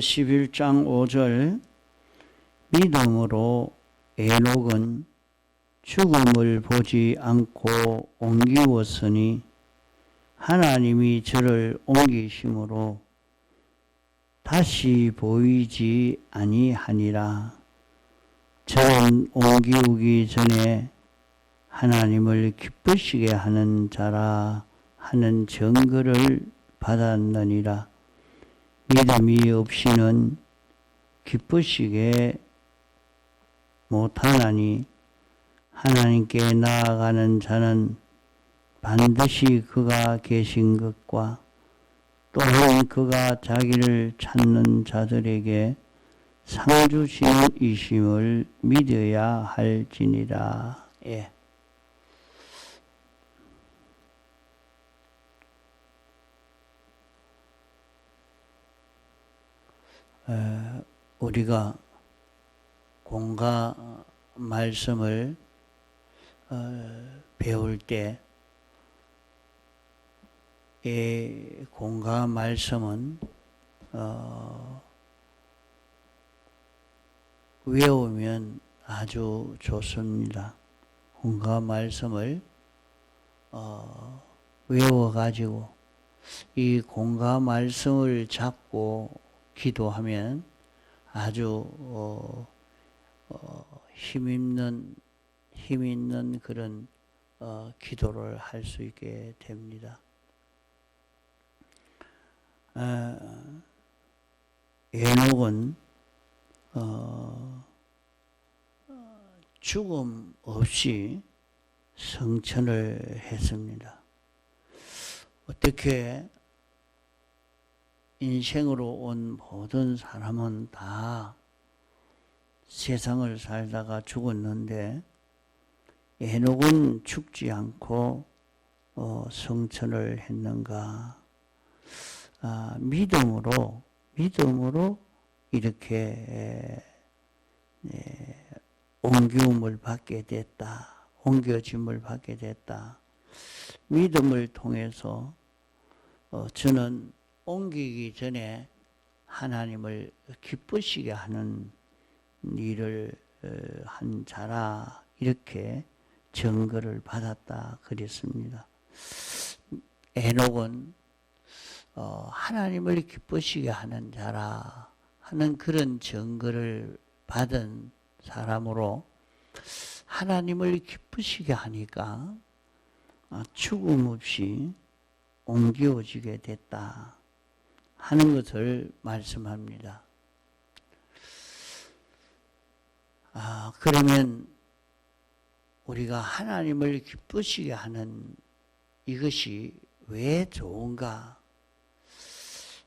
11장 5절 믿음으로 에녹은 죽음을 보지 않고 옮기웠으니 하나님이 저를 옮기심으로 다시 보이지 아니하니라. 저는 옮기우기 전에 하나님을 기쁘시게 하는 자라 하는 증거를 받았느니라. 믿음이 없이는 기쁘시게 못하나니 하나님께 나아가는 자는 반드시 그가 계신 것과 또한 그가 자기를 찾는 자들에게 상 주시는 이심을 믿어야 할지니라. 예. 우리가 공과 말씀을 배울 때 이 공과 말씀은 외우면 아주 좋습니다. 공과 말씀을 외워가지고 이 공과 말씀을 잡고 기도하면 아주 힘있는 그런 기도를 할 수 있게 됩니다. 에녹은 죽음 없이 성천을 했습니다. 어떻게 인생으로 온 모든 사람은 다 세상을 살다가 죽었는데 에녹은 죽지 않고 성천을 했는가? 믿음으로 이렇게 옮김을 받게 됐다. 옮겨짐을 받게 됐다. 믿음을 통해서 저는 옮기기 전에 하나님을 기쁘시게 하는 일을 한 자라 이렇게 증거를 받았다 그랬습니다. 에녹은 하나님을 기쁘시게 하는 자라 하는 그런 증거를 받은 사람으로 하나님을 기쁘시게 하니까 죽음 없이 옮겨지게 됐다 하는 것을 말씀합니다. 그러면 우리가 하나님을 기쁘시게 하는 이것이 왜 좋은가?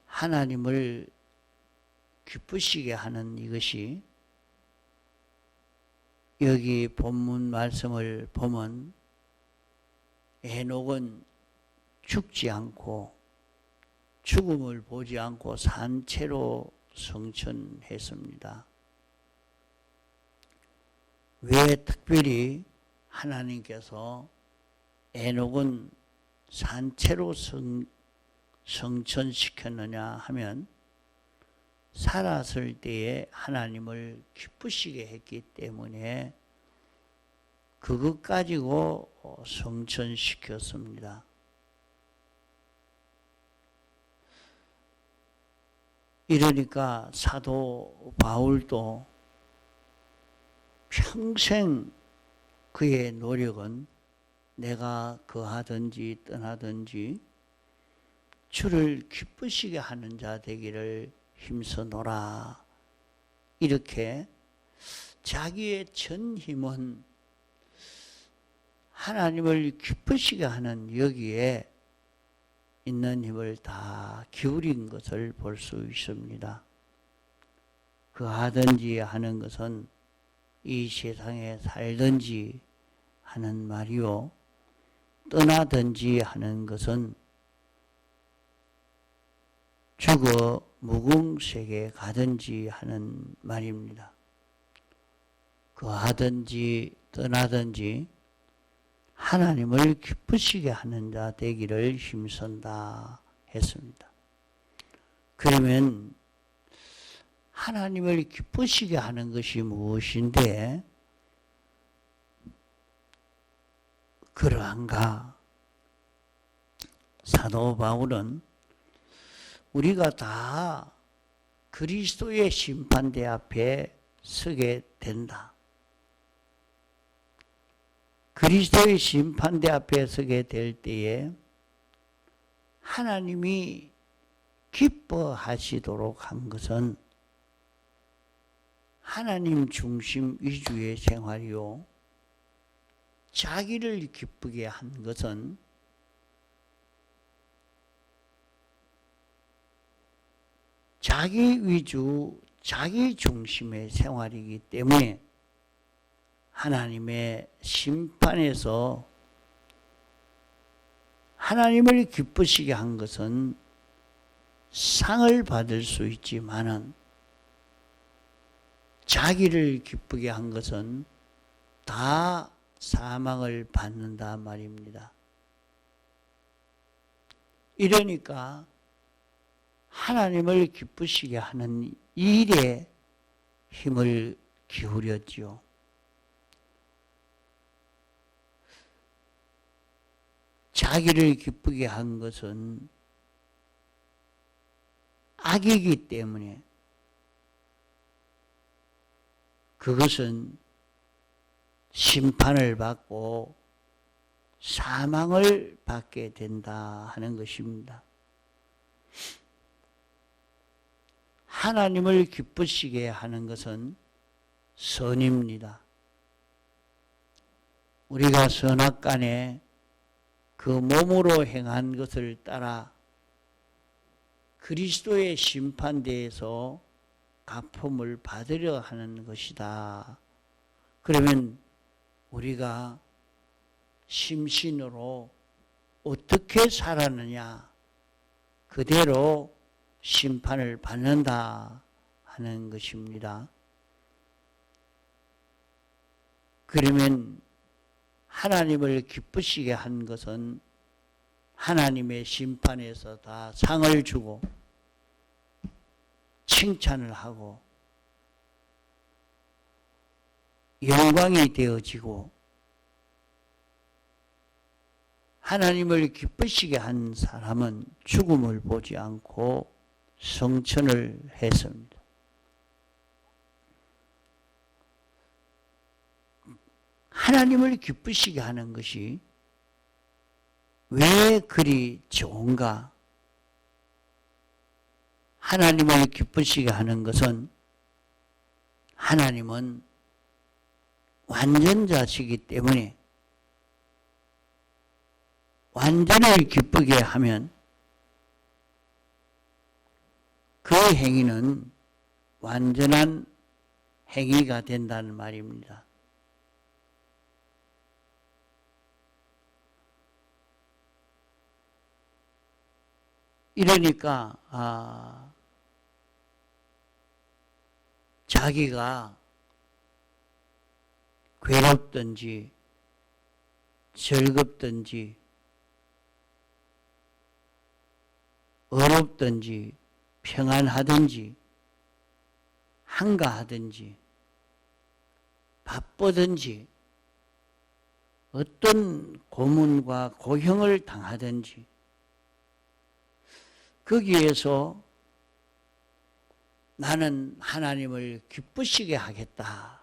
하나님을 기쁘시게 하는 이것이 여기 본문 말씀을 보면 에녹은 죽지 않고 죽음을 보지 않고 산 채로 성천했습니다. 왜 특별히 하나님께서 에녹은 산채로 성천시켰느냐 하면 살았을 때에 하나님을 기쁘시게 했기 때문에 그것 가지고 성천시켰습니다. 이러니까 사도 바울도 평생 그의 노력은 내가 거하든지 떠나든지 주를 기쁘시게 하는 자 되기를 힘써노라. 이렇게 자기의 전 힘은 하나님을 기쁘시게 하는 여기에 있는 힘을 다 기울인 것을 볼 수 있습니다. 거하든지 하는 것은 이 세상에 살든지 하는 말이요, 떠나든지 하는 것은 죽어 무궁색에 가든지 하는 말입니다. 거하든지 떠나든지 하나님을 기쁘시게 하는 자 되기를 힘쓴다 했습니다. 그러면 하나님을 기쁘시게 하는 것이 무엇인데 그러한가? 사도 바울은 우리가 다 그리스도의 심판대 앞에 서게 된다. 그리스도의 심판대 앞에 서게 될 때에 하나님이 기뻐하시도록 한 것은 하나님 중심 위주의 생활이요. 자기를 기쁘게 한 것은 자기 위주, 자기 중심의 생활이기 때문에 하나님의 심판에서 하나님을 기쁘시게 한 것은 상을 받을 수 있지만은 자기를 기쁘게 한 것은 다 사망을 받는다 말입니다. 이러니까 하나님을 기쁘시게 하는 일에 힘을 기울였지요. 자기를 기쁘게 한 것은 악이기 때문에 그것은 심판을 받고 사망을 받게 된다 하는 것입니다. 하나님을 기쁘시게 하는 것은 선입니다. 우리가 선악간에 그 몸으로 행한 것을 따라 그리스도의 심판대에서 갚음을 받으려 하는 것이다. 그러면 우리가 심신으로 어떻게 살았느냐 그대로 심판을 받는다 하는 것입니다. 그러면 하나님을 기쁘시게 한 것은 하나님의 심판에서 다 상을 주고 칭찬을 하고 영광이 되어지고 하나님을 기쁘시게 한 사람은 죽음을 보지 않고 성천을 했습니다. 하나님을 기쁘시게 하는 것이 왜 그리 좋은가? 하나님을 기쁘시게 하는 것은 하나님은 완전자시기 때문에 완전을 기쁘게 하면 그 행위는 완전한 행위가 된다는 말입니다. 이러니까 자기가 괴롭든지 즐겁든지 어렵든지 평안하든지 한가하든지 바쁘든지 어떤 고문과 고형을 당하든지 거기에서 나는 하나님을 기쁘시게 하겠다.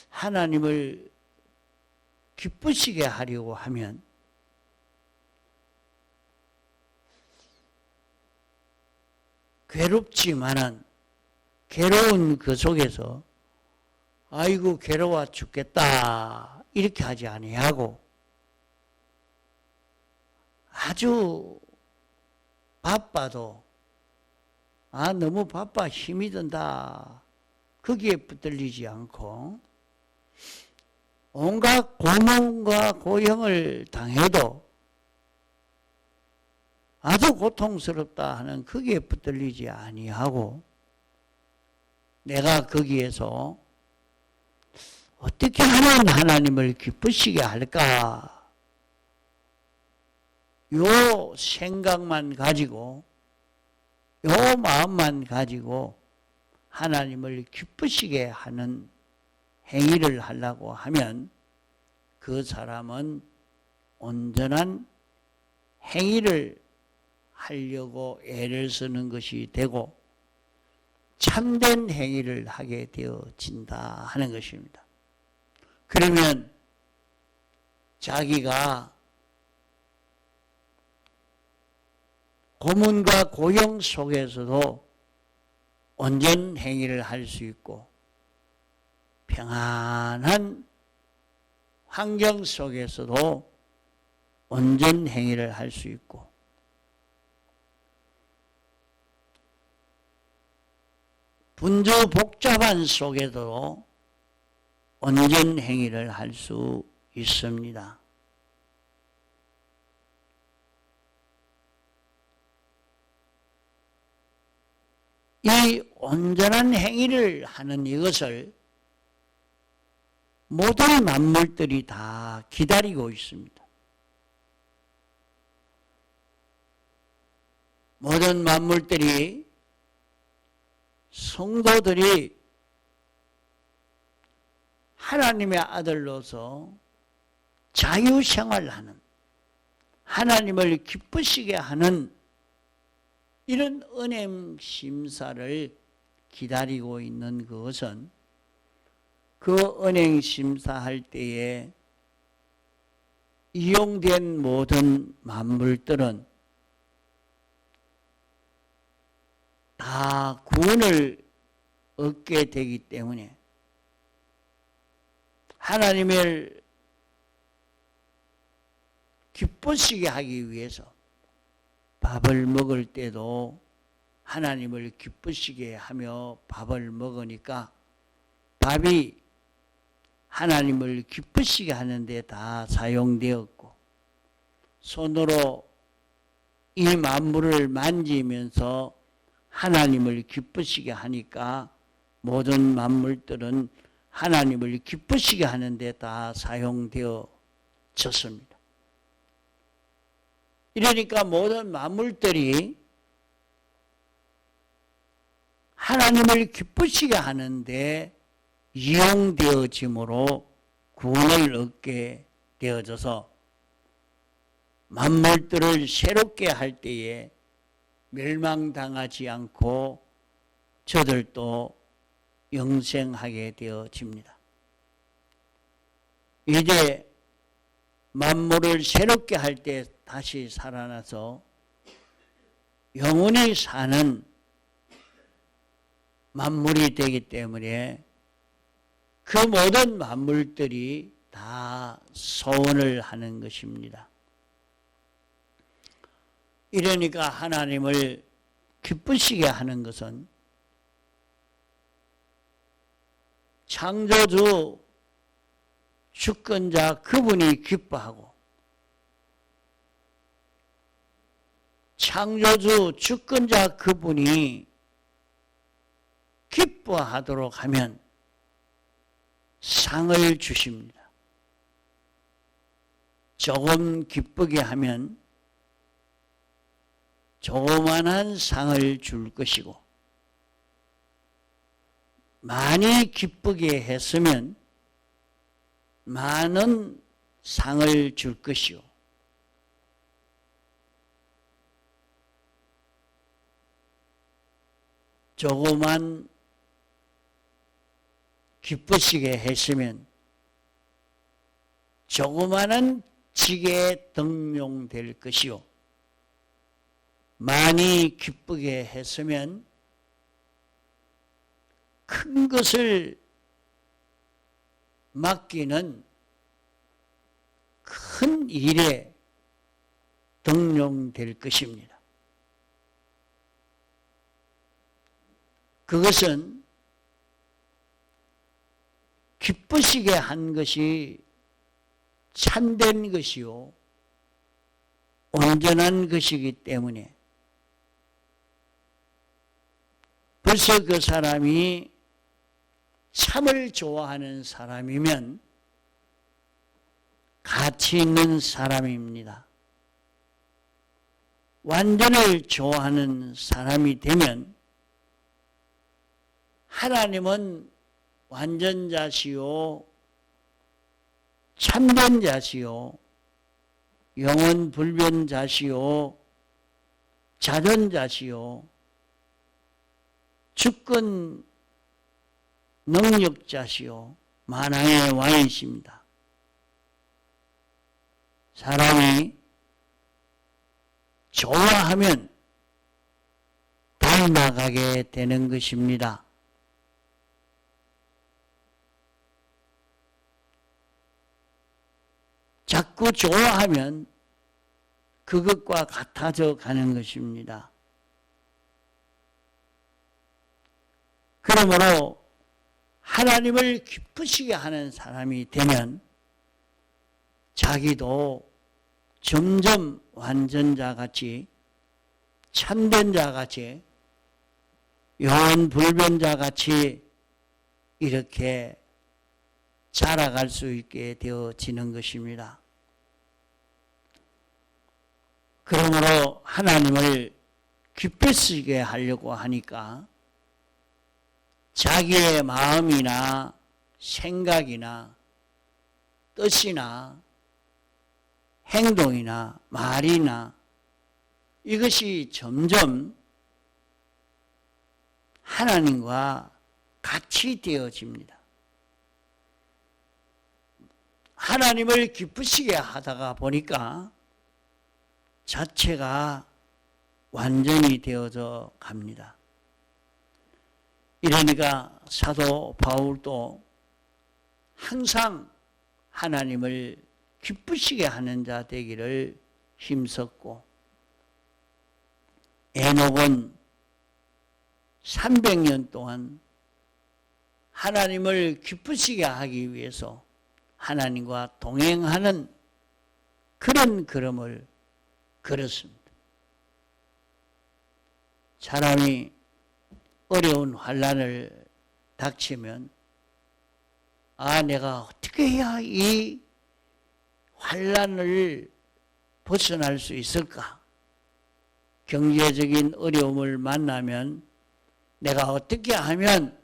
하나님을 기쁘시게 하려고 하면 괴롭지만은 괴로운 그 속에서 아이고 괴로워 죽겠다 이렇게 하지 아니하고 아주 바빠도 너무 바빠 힘이 든다 거기에 붙들리지 않고 온갖 고문과 고형을 당해도 아주 고통스럽다 하는 거기에 붙들리지 아니하고 내가 거기에서 어떻게 하면 하나님을 기쁘시게 할까? 요 생각만 가지고 요 마음만 가지고 하나님을 기쁘시게 하는 행위를 하려고 하면 그 사람은 온전한 행위를 하려고 애를 쓰는 것이 되고 참된 행위를 하게 되어진다 하는 것입니다. 그러면 자기가 고문과 고용 속에서도 온전 행위를 할 수 있고 평안한 환경 속에서도 온전 행위를 할 수 있고 분주 복잡한 속에도 온전 행위를 할 수 있습니다. 이 온전한 행위를 하는 이것을 모든 만물들이 다 기다리고 있습니다. 모든 만물들이 성도들이 하나님의 아들로서 자유생활하는 하나님을 기쁘시게 하는 이런 은행 심사를 기다리고 있는 것은 그 은행 심사할 때에 이용된 모든 만물들은 다 구원을 얻게 되기 때문에 하나님을 기쁘시게 하기 위해서 밥을 먹을 때도 하나님을 기쁘시게 하며 밥을 먹으니까 밥이 하나님을 기쁘시게 하는데 다 사용되었고 손으로 이 만물을 만지면서 하나님을 기쁘시게 하니까 모든 만물들은 하나님을 기쁘시게 하는데 다 사용되어졌습니다. 이러니까 모든 만물들이 하나님을 기쁘시게 하는데 이용되어짐으로 구원을 얻게 되어져서 만물들을 새롭게 할 때에 멸망당하지 않고 저들도 영생하게 되어집니다. 이제 만물을 새롭게 할 때 다시 살아나서 영원히 사는 만물이 되기 때문에 그 모든 만물들이 다 소원을 하는 것입니다. 이러니까 하나님을 기쁘시게 하는 것은 창조주 주권자 그분이 기뻐하고 창조주 주권자 그분이 기뻐하도록 하면 상을 주십니다. 조금 기쁘게 하면 조그만한 상을 줄 것이고 많이 기쁘게 했으면 많은 상을 줄 것이요 조그만 기쁘시게 했으면 조그마한 직에 등용될 것이요 많이 기쁘게 했으면 큰 것을 맡기는 큰 일에 등용될 것입니다. 그것은 기쁘시게 한 것이 참된 것이요 온전한 것이기 때문에 벌써 그 사람이 참을 좋아하는 사람이면 가치 있는 사람입니다. 완전을 좋아하는 사람이 되면 하나님은 완전자시요 참된자시요 영원불변자시요 자전자시요 주권 능력자시요 만왕의 왕이십니다. 사람이 좋아하면 닮아가게 되는 것입니다. 자꾸 좋아하면 그것과 같아져 가는 것입니다. 그러므로 하나님을 기쁘시게 하는 사람이 되면 자기도 점점 완전자같이 참된자같이 영원불변자같이 이렇게 자라갈 수 있게 되어지는 것입니다. 그러므로 하나님을 기쁘시게 하려고 하니까 자기의 마음이나 생각이나 뜻이나 행동이나 말이나 이것이 점점 하나님과 같이 되어집니다. 하나님을 기쁘시게 하다가 보니까 자체가 완전히 되어져 갑니다. 이러니까 사도 바울도 항상 하나님을 기쁘시게 하는 자 되기를 힘썼고, 에녹은 300년 동안 하나님을 기쁘시게 하기 위해서 하나님과 동행하는 그런 걸음을 걸었습니다. 사람이 어려운 환난을 닥치면 내가 어떻게 해야 이 환난을 벗어날 수 있을까? 경제적인 어려움을 만나면 내가 어떻게 하면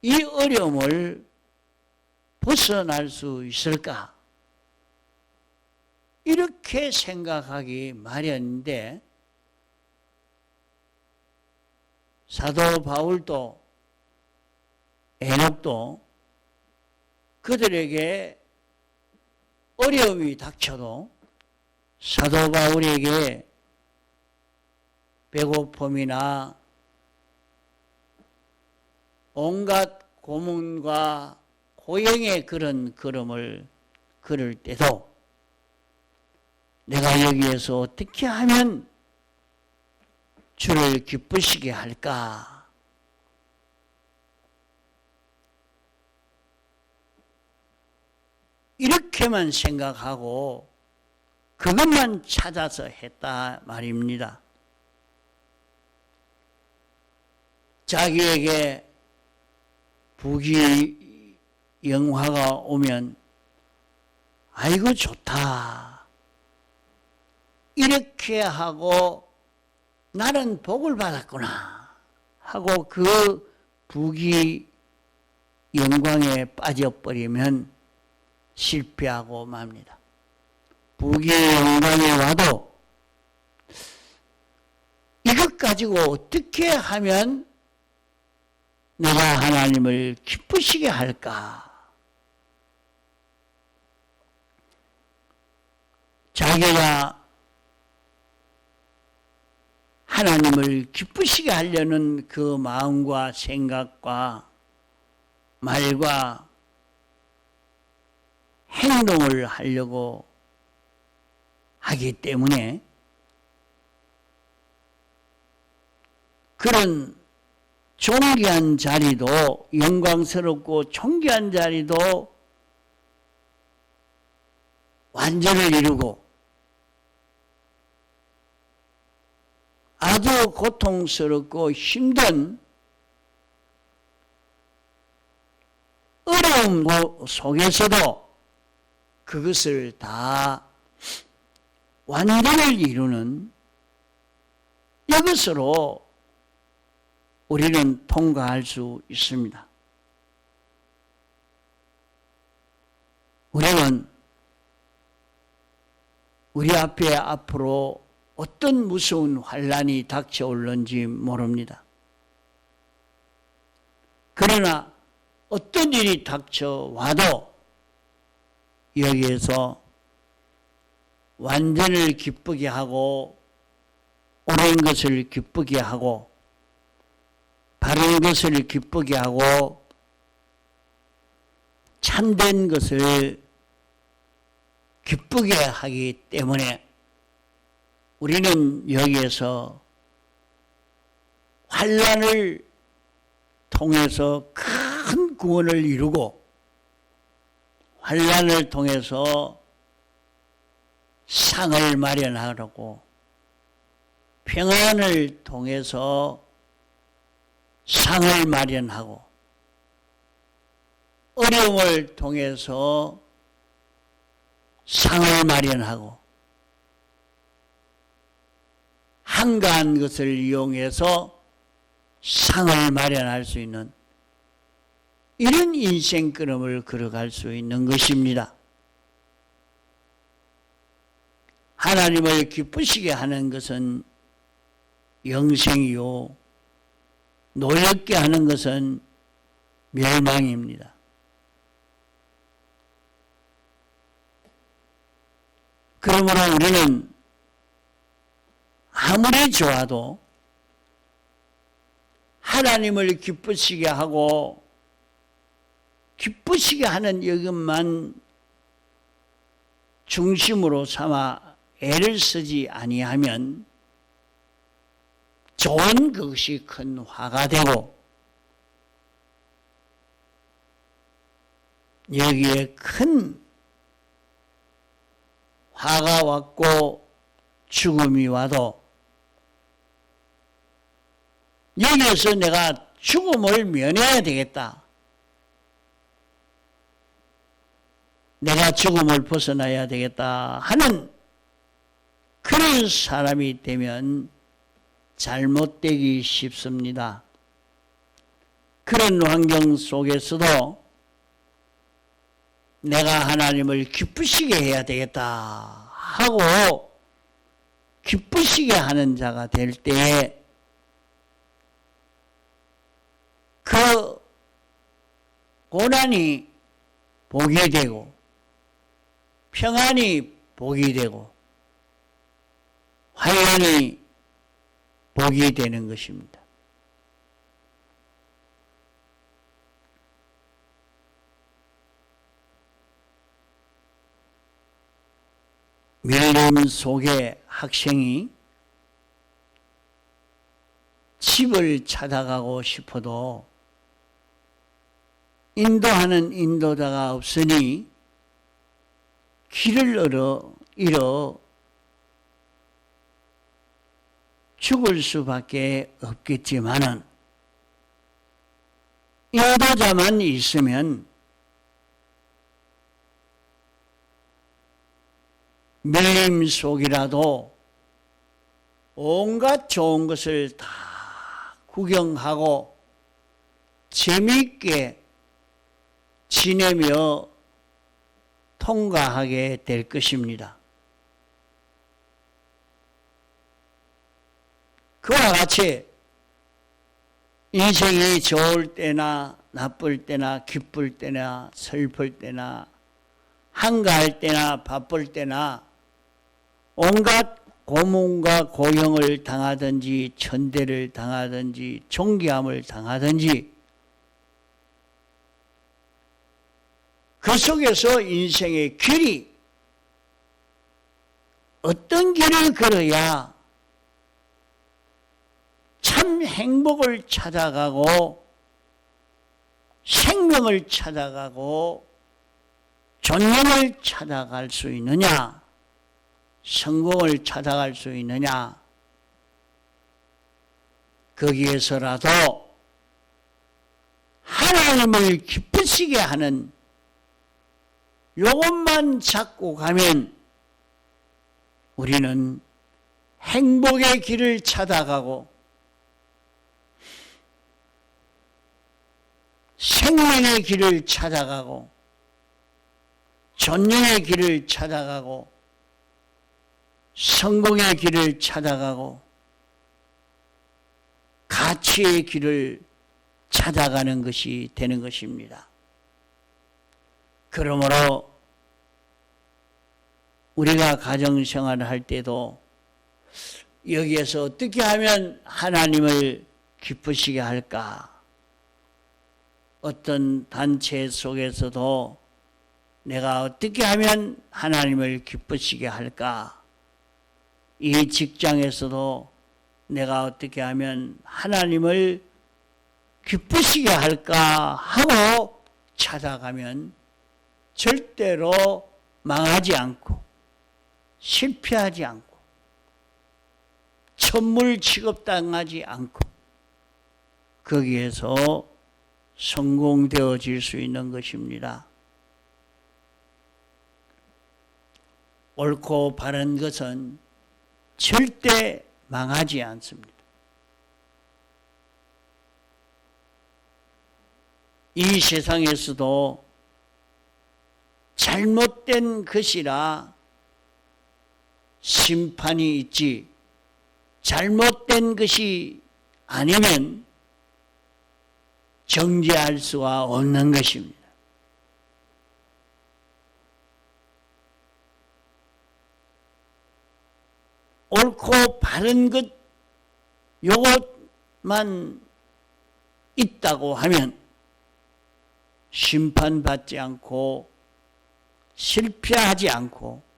이 어려움을 벗어날 수 있을까? 이렇게 생각하기 마련인데 사도 바울도 에녹도 그들에게 어려움이 닥쳐도 사도 바울에게 배고픔이나 온갖 고문과 고행의 그런 걸음을 걸을 때도 내가 여기에서 어떻게 하면 주를 기쁘시게 할까? 이렇게만 생각하고 그것만 찾아서 했다 말입니다. 자기에게 부귀 영화가 오면 아이고 좋다 이렇게 하고 나는 복을 받았구나 하고 그 부귀 영광에 빠져버리면 실패하고 맙니다. 부귀 영광에 와도 이것 가지고 어떻게 하면 내가 하나님을 기쁘시게 할까? 자기가 하나님을 기쁘시게 하려는 그 마음과 생각과 말과 행동을 하려고 하기 때문에 그런 존귀한 자리도 영광스럽고 존귀한 자리도 완전을 이루고 아주 고통스럽고 힘든 어려움 속에서도 그것을 다 완전을 이루는 이것으로 우리는 통과할 수 있습니다. 우리는 우리 앞에 앞으로 어떤 무서운 환란이 닥쳐올는지 모릅니다. 그러나 어떤 일이 닥쳐와도 여기에서 완전을 기쁘게 하고 옳은 것을 기쁘게 하고 바른 것을 기쁘게 하고 참된 것을 기쁘게 하기 때문에 우리는 여기에서 환난을 통해서 큰 구원을 이루고 환난을 통해서 상을 마련하고 평안을 통해서 상을 마련하고 어려움을 통해서 상을 마련하고 한가한 것을 이용해서 상을 마련할 수 있는 이런 인생 걸음을 걸어갈 수 있는 것입니다. 하나님을 기쁘시게 하는 것은 영생이요 노엽게 하는 것은 멸망입니다. 그러므로 우리는 아무리 좋아도 하나님을 기쁘시게 하고 기쁘시게 하는 이것만 중심으로 삼아 애를 쓰지 아니하면 좋은 그것이 큰 화가 되고 여기에 큰 화가 왔고 죽음이 와도 여기에서 내가 죽음을 면해야 되겠다. 내가 죽음을 벗어나야 되겠다 하는 그런 사람이 되면 잘못되기 쉽습니다. 그런 환경 속에서도 내가 하나님을 기쁘시게 해야 되겠다 하고 기쁘시게 하는 자가 될 때에 그 고난이 복이 되고 평안이 복이 되고 환난이 복이 되는 것입니다. 밀림 속에 학생이 집을 찾아가고 싶어도 인도하는 인도자가 없으니 길을 잃어 죽을 수밖에 없겠지만은 인도자만 있으면 밀림 속이라도 온갖 좋은 것을 다 구경하고 재미있게 지내며 통과하게 될 것입니다. 그와 같이 인생이 좋을 때나 나쁠 때나 기쁠 때나 슬플 때나 한가할 때나 바쁠 때나 온갖 고문과 고형을 당하든지 천대를 당하든지 존귀함을 당하든지 그 속에서 인생의 길이 어떤 길을 걸어야 참 행복을 찾아가고 생명을 찾아가고 존엄을 찾아갈 수 있느냐, 성공을 찾아갈 수 있느냐, 거기에서라도 하나님을 기쁘시게 하는 요것만 잡고 가면 우리는 행복의 길을 찾아가고 생명의 길을 찾아가고 존영의 길을 찾아가고 성공의 길을 찾아가고 가치의 길을 찾아가는 것이 되는 것입니다. 그러므로 우리가 가정생활을 할 때도 여기에서 어떻게 하면 하나님을 기쁘시게 할까? 어떤 단체 속에서도 내가 어떻게 하면 하나님을 기쁘시게 할까? 이 직장에서도 내가 어떻게 하면 하나님을 기쁘시게 할까 하고 찾아가면 절대로 망하지 않고 실패하지 않고 천물 취급당하지 않고 거기에서 성공되어질 수 있는 것입니다. 옳고 바른 것은 절대 망하지 않습니다. 이 세상에서도 잘못된 것이라 심판이 있지, 잘못된 것이 아니면 정죄할 수가 없는 것입니다. 옳고 바른 것 요것만 있다고 하면 심판받지 않고 실패하지 않고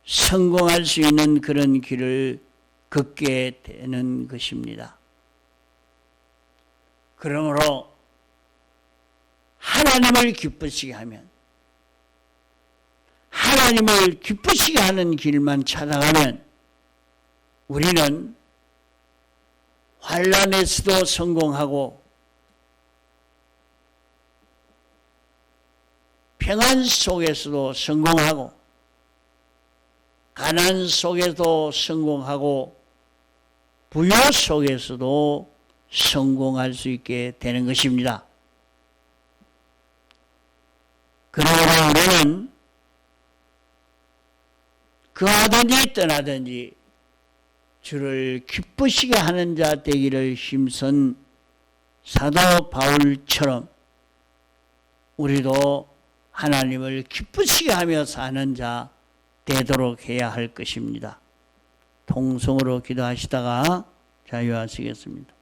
성공할 수 있는 그런 길을 걷게 되는 것입니다. 그러므로 하나님을 기쁘시게 하면, 하나님을 기쁘시게 하는 길만 찾아가면 우리는 환난에서도 성공하고 평안 속에서도 성공하고 가난 속에서도 성공하고 부유 속에서도 성공할 수 있게 되는 것입니다. 그러므로 우리는 거하든지 떠나든지 주를 기쁘시게 하는 자 되기를 힘쓴 사도 바울처럼 우리도 하나님을 기쁘시게 하며 사는 자 되도록 해야 할 것입니다. 통성으로 기도하시다가 자유하시겠습니다.